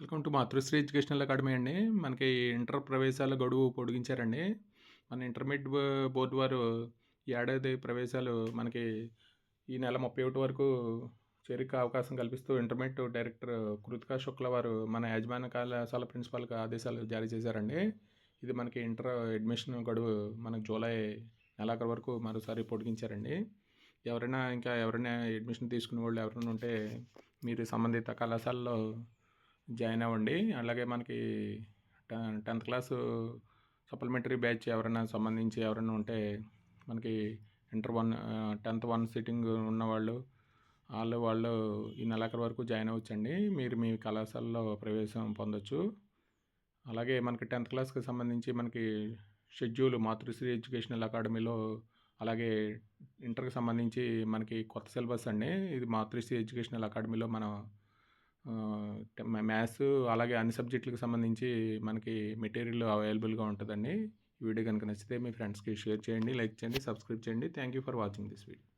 Welcome to Matrusri educational academy అండి. మనకి inter ప్రవేశాల గడువు పొడిగించారండి. మన ఇంటర్మీడియట్ బోర్డు వారు ఈ ఏడాది ప్రవేశాలు మనకి ఈ నెల 31 వరకు చేరిక అవకాశం కల్పిస్తూ ఇంటర్మీడియట్ డైరెక్టర్ కృతికా శుక్ల వారు మన యాజమాన్య కళాశాల ప్రిన్సిపాల్కి ఆదేశాలు జారీ చేశారండి. ఇది మనకి ఇంటర్ అడ్మిషన్ గడువు మనకి జూలై నెలాఖరు వరకు మరోసారి పొడిగించారండి. ఎవరైనా అడ్మిషన్ తీసుకునే వాళ్ళు ఎవరైనా ఉంటే మీరు సంబంధిత కళాశాలలో జాయిన్ అవ్వండి. అలాగే మనకి 10th క్లాసు సప్లిమెంటరీ బ్యాచ్ ఎవరైనా ఉంటే మనకి ఇంటర్ 10th 1 సిట్టింగ్ ఉన్నవాళ్ళు వాళ్ళు ఈ నెలాఖరు వరకు జాయిన్ అవ్వచ్చండి. మీరు మీ కళాశాలలో ప్రవేశం పొందొచ్చు. అలాగే మనకి 10th క్లాస్కి సంబంధించి మనకి షెడ్యూల్ మాతృశ్రీ ఎడ్యుకేషనల్ అకాడమీలో, అలాగే ఇంటర్కి సంబంధించి మనకి కొత్త సిలబస్ అండి. ఇది మాతృశ్రీ ఎడ్యుకేషనల్ అకాడమీలో మనం మ్యాథ్స్ అలాగే అన్ని సబ్జెక్టులకు సంబంధించి మనకి మెటీరియల్ అవైలబుల్గా ఉంటుందండి. ఈ వీడియో కనుక నచ్చితే మీ ఫ్రెండ్స్కి షేర్ చేయండి, లైక్ చేయండి, సబ్స్క్రైబ్ చేయండి. Thank you for watching this video.